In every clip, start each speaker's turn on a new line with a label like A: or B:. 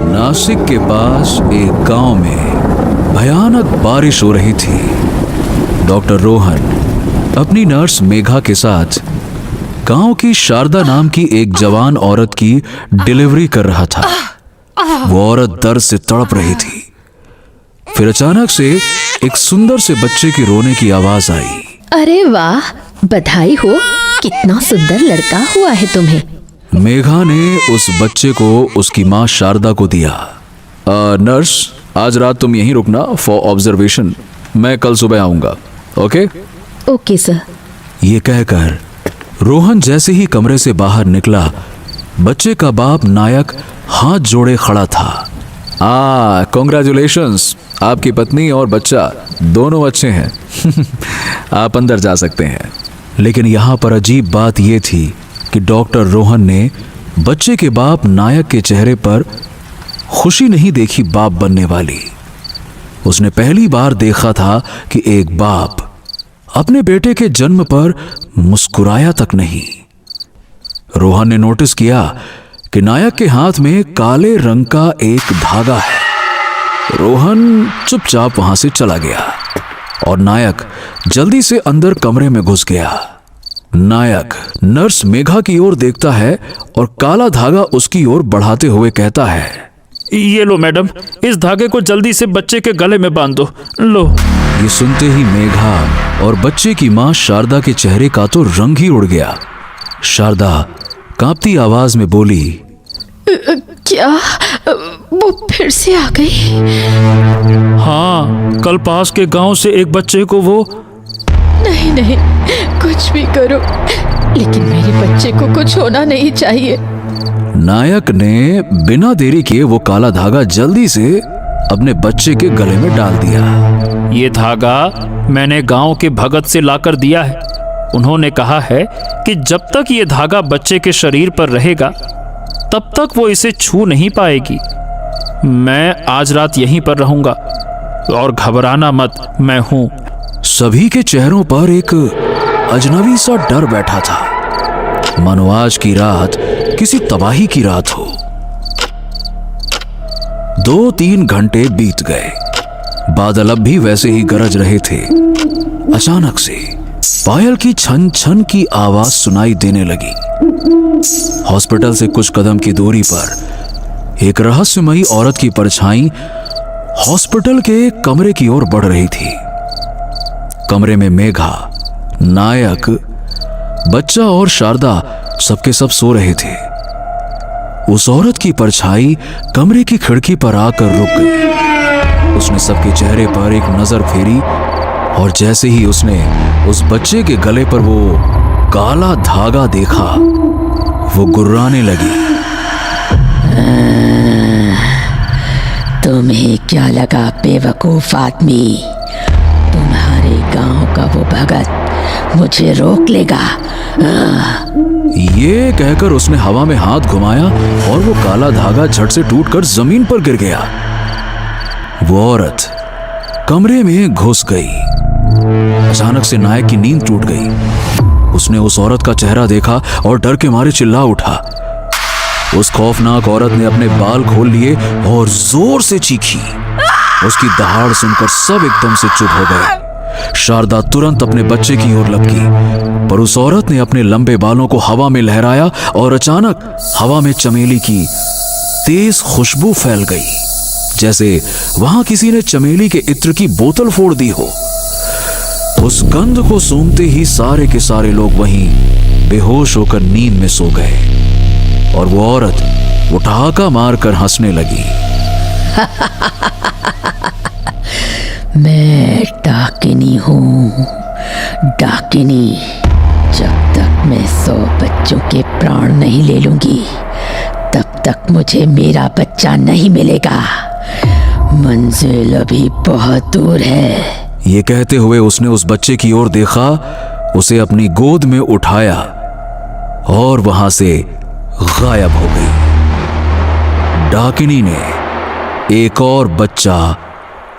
A: नासिक के पास एक गांव में भयानक बारिश हो रही थी। डॉक्टर रोहन अपनी नर्स मेघा के साथ गांव की शारदा नाम की एक जवान औरत की डिलीवरी कर रहा था। वो औरत दर्द से तड़प रही थी। फिर अचानक से एक सुंदर से बच्चे के रोने की आवाज आई।
B: अरे वाह, बधाई हो, कितना सुंदर लड़का हुआ है तुम्हें।
A: मेघा ने उस बच्चे को उसकी माँ शारदा को दिया। नर्स, आज रात तुम यहीं रुकना फॉर ऑब्जर्वेशन। मैं कल सुबह आऊंगा। ओके?
B: Okay sir.
A: ये कहकर रोहन जैसे ही कमरे से बाहर निकला, बच्चे का बाप नायक हाथ जोड़े खड़ा था। कॉन्ग्रेचुलेशंस, आपकी पत्नी और बच्चा दोनों अच्छे हैं। आप अंदर जा सकते हैं। लेकिन यहाँ पर अजीब बात यह थी कि डॉक्टर रोहन ने बच्चे के बाप नायक के चेहरे पर खुशी नहीं देखी बाप बनने वाली। उसने पहली बार देखा था कि एक बाप अपने बेटे के जन्म पर मुस्कुराया तक नहीं। रोहन ने नोटिस किया कि नायक के हाथ में काले रंग का एक धागा है। रोहन चुपचाप वहां से चला गया और नायक जल्दी से अंदर कमरे में घुस गया। नायक नर्स मेघा की ओर देखता है और काला धागा उसकी ओर बढ़ाते हुए कहता है,
C: ये लो मैडम, इस धागे को जल्दी से बच्चे के गले में बांध दो। लो।
A: ये सुनते ही मेघा और बच्चे की मां शारदा के चेहरे का तो रंग ही उड़ गया। शारदा कांपती आवाज में बोली,
B: क्या वो फिर से आ गई?
C: हाँ, कल पास के गांव से एक बच्चे को वो।
B: नहीं नहीं, कुछ भी करो, लेकिन मेरे बच्चे को कुछ होना नहीं चाहिए।
A: नायक ने बिना देरी किए वो काला धागा जल्दी से अपने बच्चे के गले में डाल दिया।
C: ये धागा मैंने गांव के भगत से लाकर दिया है। उन्होंने कहा है कि जब तक ये धागा बच्चे के शरीर पर रहेगा तब तक वो इसे छू नहीं पाएगी। मैं आज रात यहीं पर रहूंगा और घबराना मत, मैं हूं।
A: सभी के चेहरों पर एक अजनबी सा डर बैठा था, मानो आज की रात किसी तबाही की रात हो। 2-3 घंटे बीत गए। बादल अब भी वैसे ही गरज रहे थे। अचानक से पायल की छन छन की आवाज सुनाई देने लगी। हॉस्पिटल से कुछ कदम की दूरी पर एक रहस्यमयी औरत की परछाई हॉस्पिटल के कमरे की ओर बढ़ रही थी। कमरे में मेघा, नायक, बच्चा और शारदा सबके सब सो रहे थे। उस औरत की परछाई कमरे की खिड़की पर आकर रुक गई। उसने सबके चेहरे पर एक नजर फेरी और जैसे ही उसने उस बच्चे के गले पर वो काला धागा देखा, वो गुर्राने लगी।
B: तुम्हें क्या लगा बेवकूफ आदमी, तुम्हारे गांव का वो भगत मुझे रोक लेगा?
A: ये कहकर उसने हवा में हाथ घुमाया और वो काला धागा झट से टूटकर जमीन पर गिर गया। वो औरत कमरे में घुस गई। अचानक से नायक की नींद टूट गई। उसने उस औरत का चेहरा देखा और डर के मारे चिल्ला उठा। उस खौफनाक औरत ने अपने बाल खोल लिए और जोर से चीखी। उसकी दहाड़ सुनकर सब एकदम से चुप हो गए। शारदा तुरंत अपने बच्चे की ओर लपकी, पर उस औरत ने अपने लंबे बालों को हवा में लहराया और अचानक हवा में चमेली की तेज खुशबू फैल गई, जैसे वहां किसी ने चमेली के इत्र की बोतल फोड़ दी हो। उस गंध को सूंघते ही सारे के सारे लोग वहीं बेहोश होकर नींद में सो गए और वो औरत वो ठहाका मारकर हंसने लगी।
B: मैं डाकिनी हूँ, डाकिनी। जब तक मैं 100 बच्चों के प्राण नहीं ले लूंगी तब तक मुझे मेरा बच्चा नहीं मिलेगा। मंजिल अभी बहुत दूर है।
A: ये कहते हुए उसने उस बच्चे की ओर देखा, उसे अपनी गोद में उठाया और वहां से गायब हो गई। डाकिनी ने एक और बच्चा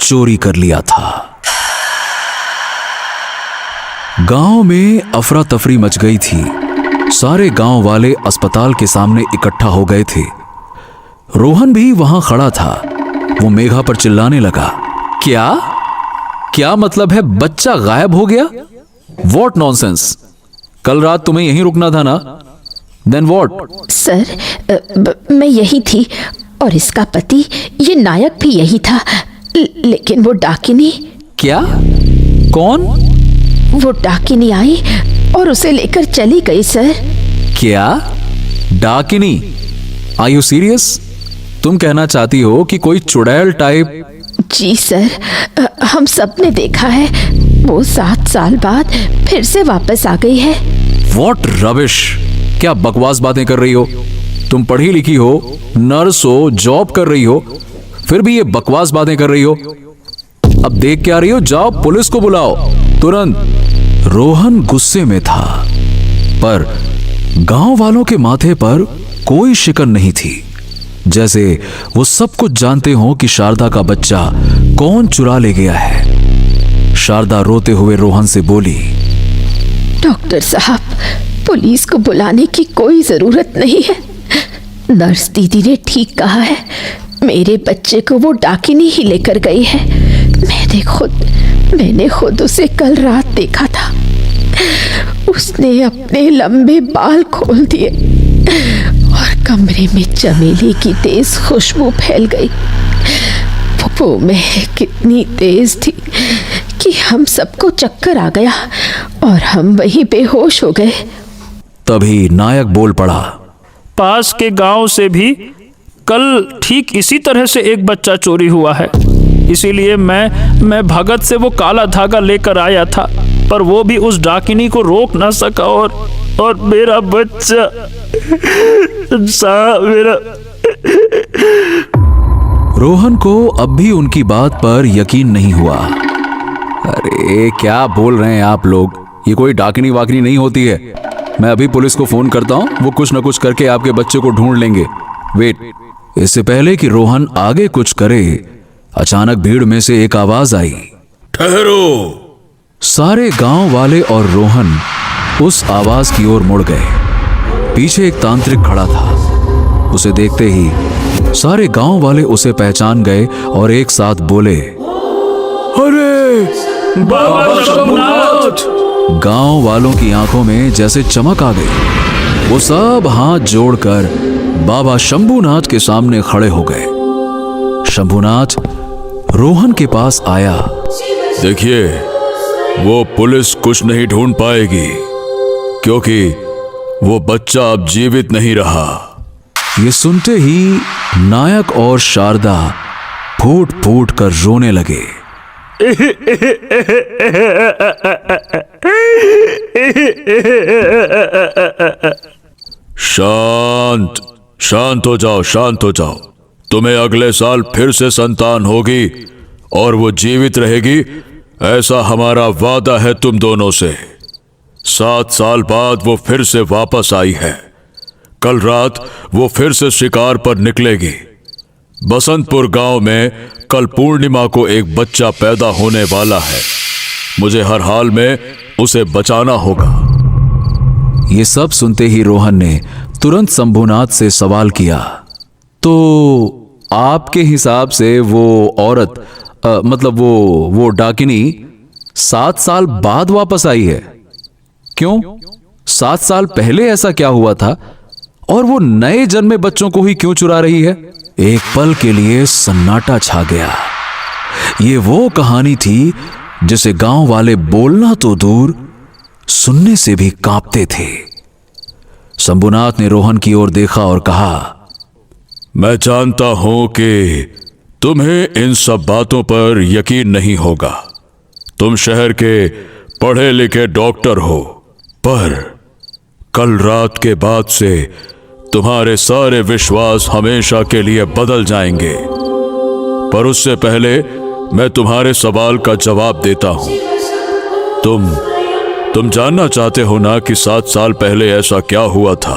A: चोरी कर लिया था। गांव में अफरा तफरी मच गई थी। सारे गांव वाले अस्पताल के सामने इकट्ठा हो गए थे। रोहन भी वहां खड़ा था। वो मेघा पर चिल्लाने लगा, क्या क्या मतलब है बच्चा गायब हो गया? वॉट नॉनसेंस, कल रात तुम्हें यहीं रुकना था ना? Then what?
B: सर, मैं यही थी और इसका पति ये नायक भी यही था, लेकिन वो डाकिनी।
A: क्या? कौन?
B: वो डाकिनी आई और उसे लेकर चली गई सर।
A: क्या? डाकिनी? Are you serious? तुम कहना चाहती हो कि कोई चुड़ैल टाइप?
B: जी सर, हम सब ने देखा है। वो 7 साल बाद फिर से वापस आ गई है।
A: वॉट रबिश, क्या बकवास बातें कर रही हो? तुम पढ़ी लिखी हो, नर्स हो, जॉब कर रही हो, फिर भी ये बकवास बातें कर रही हो। अब देख क्या रही हो? जाओ पुलिस को बुलाओ तुरंत। रोहन गुस्से में था, पर गांव वालों के माथे पर कोई शिकन नहीं थी, जैसे वो सब कुछ जानते हो कि शारदा का बच्चा कौन चुरा ले गया है। शारदा रोते हुए रोहन से बोली,
B: डॉक्टर साहब, पुलिस को बुलाने की कोई जरूरत नहीं है। नर्स दीदी ने ठीक कहा है, मेरे बच्चे को वो डाकिनी ही लेकर गई है। मैंने खुद उसे कल रात देखा था। उसने अपने लंबे बाल खोल दिए और कमरे में चमेली की तेज खुशबू फैल गई। वो महक कितनी तेज थी कि हम सबको चक्कर आ गया और हम वहीं बेहोश हो गए।
A: तभी नायक बोल पड़ा,
C: पास के गांव से भी कल ठीक इसी तरह से एक बच्चा चोरी हुआ है। इसीलिए मैं भगत से वो काला धागा लेकर आया था, पर वो भी उस डाकिनी को रोक ना सका और मेरा बच्चा मेरा।
A: रोहन को अब भी उनकी बात पर यकीन नहीं हुआ। अरे क्या बोल रहे हैं आप लोग? ये कोई डाकिनी वाकिनी नहीं होती है। मैं अभी पुलिस को फोन करता हूं, वो कुछ न कुछ करके आपके बच्चे को ढूंढ लेंगे। वेट। इससे पहले कि रोहन आगे कुछ करे, अचानक भीड़ में से एक आवाज आई,
D: ठहरो।
A: सारे गांव वाले और रोहन उस आवाज की ओर मुड़ गए। पीछे एक तांत्रिक खड़ा था। उसे देखते ही सारे गांव वाले उसे पहचान गए और एक साथ बोले, अरे
C: बाबा शंभुनाथ!
A: गांव वालों की आंखों में जैसे चमक आ गई। वो सब हाथ जोड़कर बाबा शंभुनाथ के सामने खड़े हो गए। शंभुनाथ रोहन के पास आया।
D: देखिए, वो पुलिस कुछ नहीं ढूंढ पाएगी, क्योंकि वो बच्चा अब जीवित नहीं रहा।
A: ये सुनते ही नायक और शारदा फूट फूट कर रोने लगे।
D: शांत शांत हो जाओ, शांत हो जाओ। तुम्हें अगले साल फिर से संतान होगी और वो जीवित रहेगी, ऐसा हमारा वादा है तुम दोनों से। 7 साल बाद वो फिर से वापस आई है। कल रात वो फिर से शिकार पर निकलेगी। बसंतपुर गांव में कल पूर्णिमा को एक बच्चा पैदा होने वाला है। मुझे हर हाल में उसे बचाना होगा।
A: ये सब सुनते ही रोहन ने तुरंत शंभुनाथ से सवाल किया, तो आपके हिसाब से वो औरत मतलब वो डाकिनी 7 साल बाद वापस आई है? क्यों? 7 साल पहले ऐसा क्या हुआ था? और वो नए जन्मे बच्चों को ही क्यों चुरा रही है? एक पल के लिए सन्नाटा छा गया। ये वो कहानी थी जिसे गांव वाले बोलना तो दूर, सुनने से भी कांपते थे। शंभुनाथ ने रोहन की ओर देखा और कहा,
D: मैं जानता हूं कि तुम्हें इन सब बातों पर यकीन नहीं होगा। तुम शहर के पढ़े लिखे डॉक्टर हो, पर कल रात के बाद से तुम्हारे सारे विश्वास हमेशा के लिए बदल जाएंगे। पर उससे पहले मैं तुम्हारे सवाल का जवाब देता हूं। तुम जानना चाहते हो ना कि 7 साल पहले ऐसा क्या हुआ था?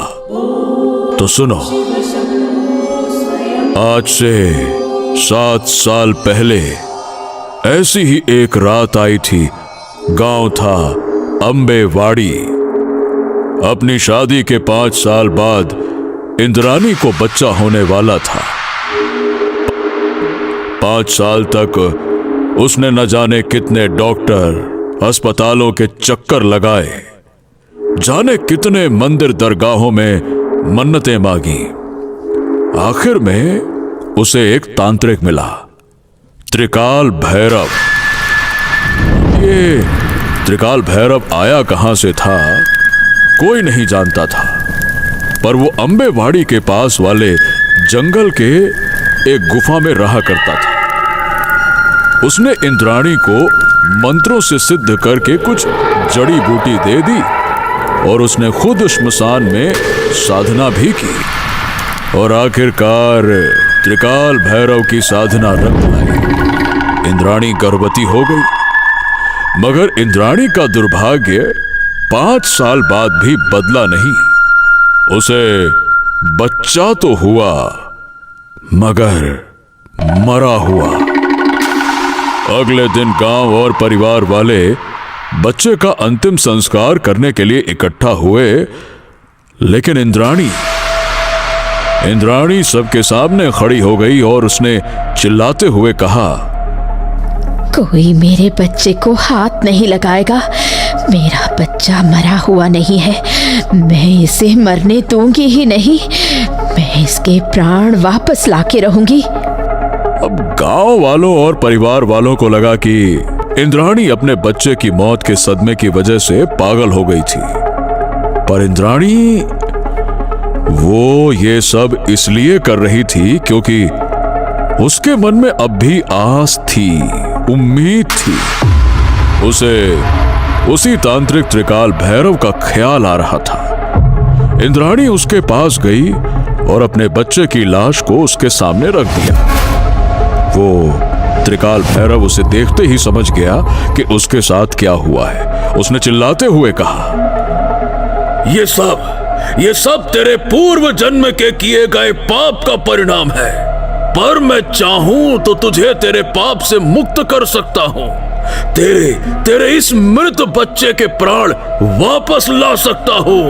D: तो सुनो। आज से 7 साल पहले ऐसी ही एक रात आई थी। गांव था अम्बेवाड़ी। अपनी शादी के 5 साल बाद इंद्राणी को बच्चा होने वाला था। 5 साल तक उसने न जाने कितने डॉक्टर, अस्पतालों के चक्कर लगाए, जाने कितने मंदिर दरगाहों में मन्नतें मांगी। आखिर में उसे एक तांत्रिक मिला, त्रिकाल भैरव। ये त्रिकाल भैरव आया कहां से था कोई नहीं जानता था, पर वो अंबेवाड़ी के पास वाले जंगल के एक गुफा में रहा करता था। उसने इंद्राणी को मंत्रों से सिद्ध करके कुछ जड़ी बूटी दे दी और उसने खुद श्मशान में साधना भी की और आखिरकार त्रिकाल भैरव की साधना रंग लाई। इंद्राणी गर्भवती हो गई, मगर इंद्राणी का दुर्भाग्य 5 साल बाद भी बदला नहीं। उसे बच्चा तो हुआ मगर मरा हुआ। अगले दिन गांव और परिवार वाले बच्चे का अंतिम संस्कार करने के लिए इकट्ठा हुए, लेकिन इंद्राणी सबके सामने खड़ी हो गई और उसने चिल्लाते हुए कहा,
B: कोई मेरे बच्चे को हाथ नहीं लगाएगा। मेरा बच्चा मरा हुआ नहीं है, मैं इसे मरने दूंगी ही नहीं। मैं इसके प्राण वापस लाके रहूंगी।
D: अब गांव वालों और परिवार वालों को लगा कि इंद्राणी अपने बच्चे की मौत के सदमे की वजह से पागल हो गई थी, पर इंद्राणी वो ये सब इसलिए कर रही थी क्योंकि उसके मन में अब भी आस थी, उम्मीद थी। उसे उसी तांत्रिक त्रिकाल भैरव का ख्याल आ रहा था। इंद्राणी उसके पास गई और अपने बच्चे की लाश को उसके सामने रख दिया। वो त्रिकाल भैरव उसे देखते ही समझ गया कि उसके साथ क्या हुआ है। उसने चिल्लाते हुए कहा, ये सब तेरे पूर्व जन्म के किए गए पाप का परिणाम है, पर मैं चाहूं तो तुझे तेरे पाप से मुक्त कर सकता हूं। तेरे इस मृत बच्चे के प्राण वापस ला सकता हूं।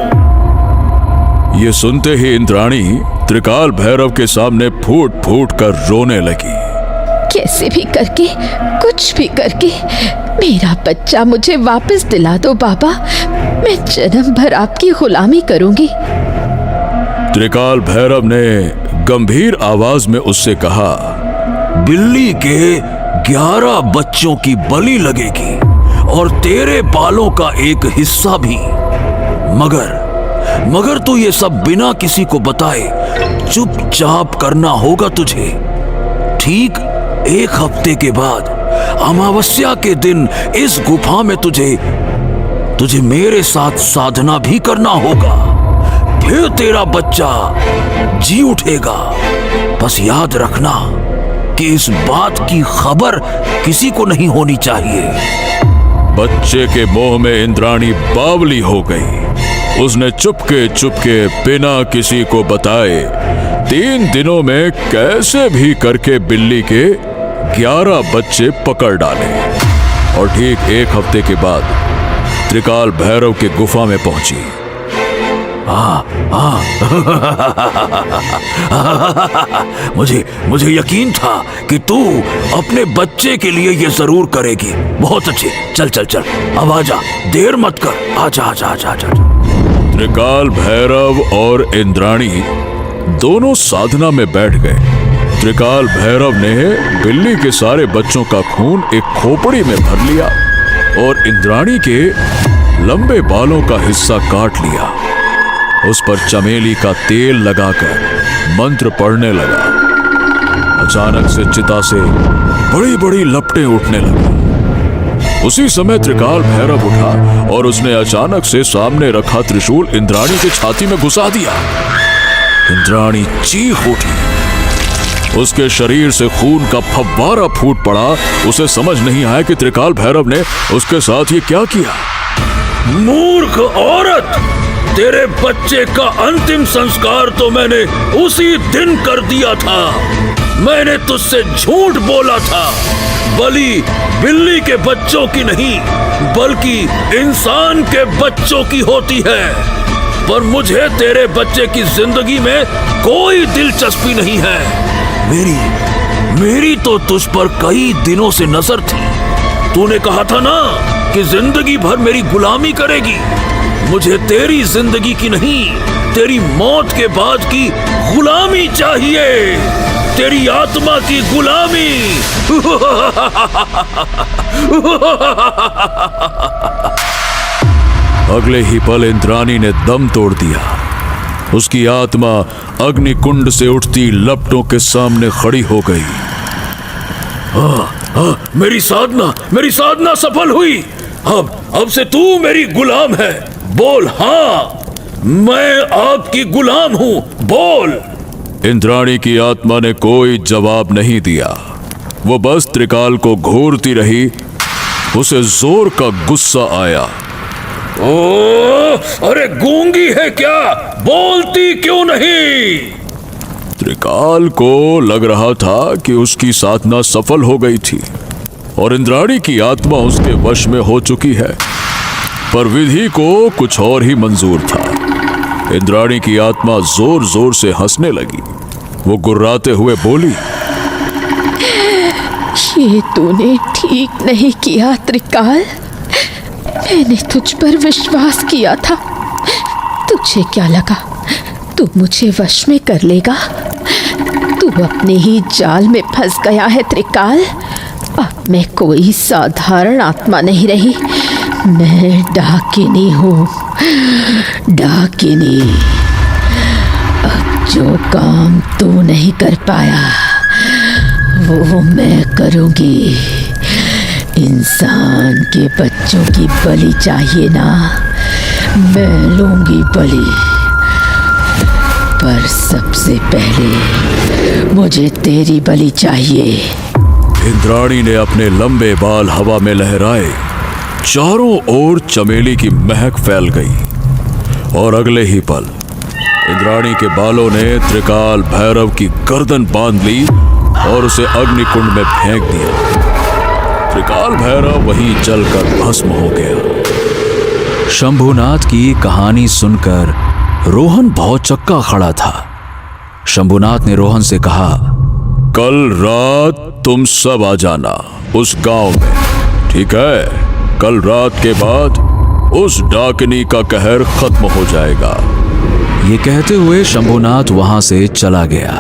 D: ये सुनते ही इंद्राणी त्रिकाल भैरव के सामने फूट फूट कर रोने लगी।
B: कैसे भी करके, कुछ भी करके मेरा बच्चा मुझे वापस दिला दो बाबा। मैं जन्म भर आपकी गुलामी करूंगी।
D: त्रिकाल भैरव ने गंभीर आवाज में उससे कहा,
A: बिल्ली के 11 बच्चों की बलि लगेगी और तेरे बालों का एक हिस्सा भी। मगर तू ये सब बिना किसी को बताए चुपचाप करना होगा तुझे। ठीक 1 हफ्ते के बाद अमावस्या के दिन इस गुफा में तुझे मेरे साथ साधना भी करना होगा। फिर तेरा बच्चा जी उठेगा। बस याद रखना कि इस बात की खबर किसी को नहीं होनी चाहिए।
D: बच्चे के मोह में इंद्राणी बावली हो गई। उसने चुपके बिना किसी को बताए 3 दिनों में कैसे भी करके बिल्ली के 11 बच्चे पकड़ डाले और ठीक 1 हफ्ते के बाद त्रिकाल भैरव के गुफा में पहुंची।
A: मुझे यकीन था कि तू अपने बच्चे के लिए ये जरूर करेगी। बहुत अच्छे, चल अब आजा, देर मत कर, आजा।
D: त्रिकाल भैरव और इंद्राणी दोनों साधना में बैठ गए। त्रिकाल भैरव ने बिल्ली के सारे बच्चों का खून एक खोपड़ी में भर लिया और इंद्राणी के लंबे बालों का हिस्सा काट लिया। उस पर चमेली का तेल लगाकर मंत्र पढ़ने लगा। अचानक से चिता से बड़ी लपटें उठने लगी। उसी समय त्रिकाल भैरव उठा और उसने अचानक से सामने रखा त्रिशूल इंद्राणी की छाती में घुसा दिया। इंद्राणी चीख उठी। उसके शरीर से खून का फव्वारा फूट पड़ा। उसे समझ नहीं आया कि त्रिकाल भैरव ने उसके साथ ये क्या किया।
A: मूर्ख औरत, तेरे बच्चे का अंतिम संस्कार तो मैंने उसी दिन कर दिया था। मैंने तुझसे झूठ बोला था। बलि बिल्ली के बच्चों की नहीं, बल्कि इंसान के बच्चों की होती है।
D: पर मुझे तेरे बच्चे की जिंदगी में कोई दिलचस्पी नहीं है। मेरी तो तुझ पर कई दिनों से नजर थी। तूने कहा था ना कि जिंदगी भर मेरी गुलामी करेगी। मुझे तेरी जिंदगी की नहीं, तेरी मौत के बाद की गुलामी चाहिए, तेरी आत्मा की गुलामी। अगले ही पल इंद्राणी ने दम तोड़ दिया। उसकी आत्मा अग्निकुंड से उठती लपटों के सामने खड़ी हो गई। मेरी साधना सफल हुई। अब से तू मेरी गुलाम है। बोल, हाँ, मैं आपकी गुलाम हूं, बोल। इंद्राणी की आत्मा ने कोई जवाब नहीं दिया। वो बस त्रिकाल को घूरती रही। उसे जोर का गुस्सा आया। अरे गूंगी है क्या? बोलती क्यों नहीं? त्रिकाल को लग रहा था कि उसकी साधना सफल हो गई थी और इंद्राणी की आत्मा उसके वश में हो चुकी है, पर विधि को कुछ और ही मंजूर था। इंद्राणी की आत्मा जोर जोर से हंसने लगी। वो गुर्राते हुए बोली,
B: ये तूने ठीक नहीं किया त्रिकाल। मैंने तुझ पर विश्वास किया था। तुझे क्या लगा तू मुझे वश में कर लेगा? तू अपने ही जाल में फंस गया है त्रिकाल। अब मैं कोई साधारण आत्मा नहीं रही। मैं डाकिनी हूँ, डाकिनी। अब जो काम तू नहीं कर पाया वो मैं करूँगी। इंसान के बच्चों की बलि चाहिए ना, मैं लूंगी बलि, पर सबसे पहले मुझे तेरी बलि चाहिए।
D: इंद्राणी ने अपने लंबे बाल हवा में लहराए। चारों ओर चमेली की महक फैल गई और अगले ही पल इंद्राणी के बालों ने त्रिकाल भैरव की गर्दन बांध ली और उसे अग्निकुंड में फेंक दिया। त्रिकाल भैरव वहीं जलकर भस्म हो गया।
A: शंभुनाथ की कहानी सुनकर रोहन भौचक्का खड़ा था। शंभुनाथ ने रोहन से कहा,
D: कल रात तुम सब आ जाना उस गांव में, ठीक है? कल रात के बाद उस डाकिनी का कहर खत्म हो जाएगा।
A: ये कहते हुए शंभुनाथ वहां से चला गया।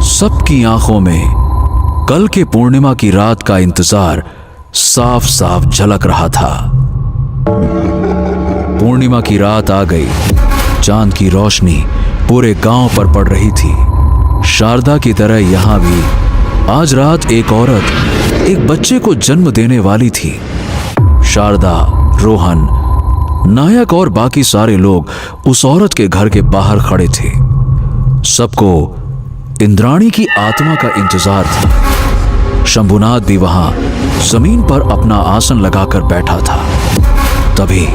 A: सबकी आंखों में कल के पूर्णिमा की रात का इंतजार साफ साफ झलक रहा था। पूर्णिमा की रात आ गई। चांद की रोशनी पूरे गांव पर पड़ रही थी। शारदा की तरह यहां भी आज रात एक औरत एक बच्चे को जन्म देने वाली थी। शारदा, रोहन, नायक और बाकी सारे लोग उस औरत के घर के बाहर खड़े थे। सबको इंद्राणी की आत्मा का इंतजार था। शंभुनाथ भी वहां जमीन पर अपना आसन लगाकर बैठा था। तभी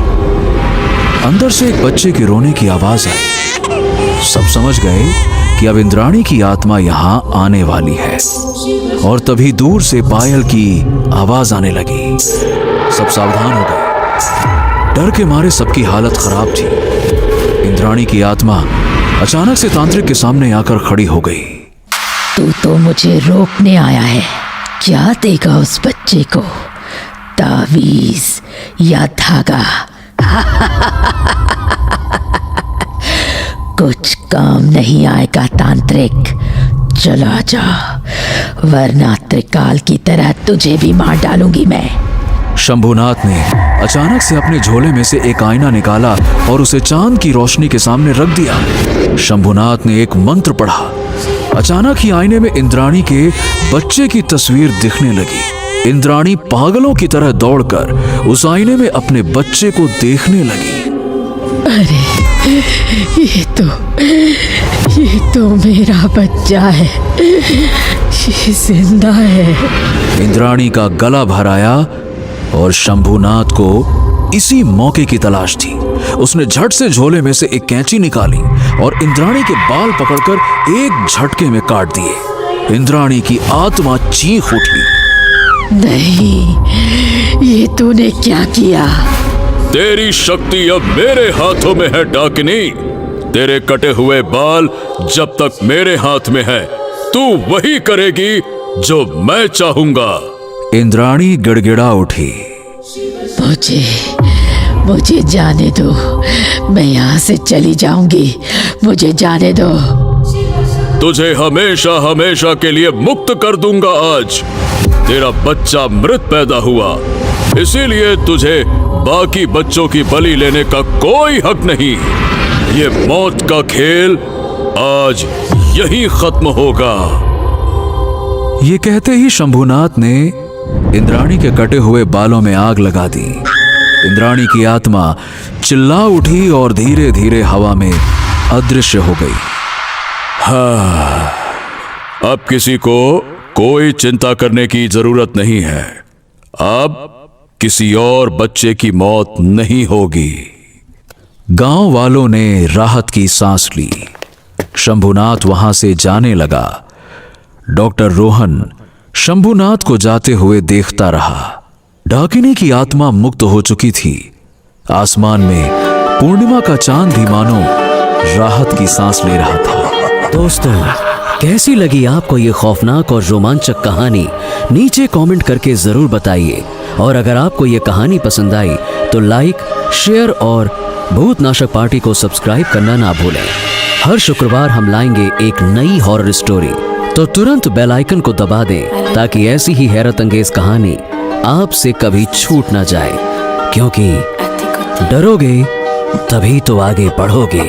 A: अंदर से एक बच्चे के रोने की आवाज आई। सब समझ गए कि अब इंद्राणी की आत्मा यहां आने वाली है। और तभी दूर से पायल की आवाज आने लगी। सब सावधान हो गए। डर के मारे सबकी हालत खराब थी। इंद्राणी की आत्मा अचानक से तांत्रिक के सामने आकर खड़ी हो गई।
B: तू तो मुझे रोकने आया है। क्या देगा उस बच्चे को? तावीज या धागा? कुछ काम नहीं आएगा तांत्रिक। चला जा, वरना त्रिकाल की तरह तुझे भी मार डालूंगी मैं।
A: शंभुनाथ ने अचानक से अपने झोले में से एक आईना निकाला और उसे चांद की रोशनी के सामने रख दिया। शंभुनाथ ने एक मंत्र पढ़ा। अचानक ही आईने में इंद्राणी के बच्चे की तस्वीर दिखने लगी। इंद्राणी पागलों की तरह दौड़कर उस आईने में अपने बच्चे को देखने लगी।
B: अरे ये तो मेरा बच्चा है, ये जिंदा है।
A: इंद्राणी का गला भर आया और शंभुनाथ को इसी मौके की तलाश थी। उसने झट से झोले में से एक कैंची निकाली और इंद्राणी के बाल पकड़कर एक झटके में काट दिए। इंद्राणी की आत्मा चीख उठी।
B: नहीं, ये तूने क्या किया?
D: तेरी शक्ति अब मेरे हाथों में है डाकिनी। तेरे कटे हुए बाल जब तक मेरे हाथ में है, तू वही करेगी जो मैं चाहूंगा।
A: इंद्राणी गिड़गिड़ा उठी।
B: मुझे जाने दो, मैं यहाँ से चली जाऊंगी, मुझे जाने दो।
D: तुझे हमेशा हमेशा के लिए मुक्त कर दूंगा आज। तेरा बच्चा मृत पैदा हुआ, इसीलिए तुझे बाकी बच्चों की बलि लेने का कोई हक नहीं। ये मौत का खेल आज यहीं खत्म होगा।
A: ये कहते ही शंभुनाथ ने इंद्राणी के कटे हुए बालों में आग लगा दी। इंद्राणी की आत्मा चिल्ला उठी और धीरे धीरे हवा में अदृश्य हो गई।
D: हाँ, अब किसी को कोई चिंता करने की जरूरत नहीं है। अब किसी और बच्चे की मौत नहीं होगी।
A: गांव वालों ने राहत की सांस ली। शंभुनाथ वहां से जाने लगा। डॉक्टर रोहन शंभुनाथ को जाते हुए देखता रहा। डाकिनी की आत्मा मुक्त हो चुकी थी। आसमान में पूर्णिमा का चांद भी मानो राहत की सांस ले रहा था।
E: दोस्तों, कैसी लगी आपको ये खौफनाक और रोमांचक कहानी? नीचे कमेंट करके जरूर बताइए। और अगर आपको ये कहानी पसंद आई तो लाइक, शेयर और भूतनाशक पार्टी को सब्सक्राइब करना ना भूलें। हर शुक्रवार हम लाएंगे एक नई हॉरर स्टोरी, तो तुरंत बेल आइकन को दबा दें ताकि ऐसी ही हैरत अंगेज कहानी आपसे कभी छूट ना जाए। क्योंकि डरोगे तभी तो आगे बढ़ोगे।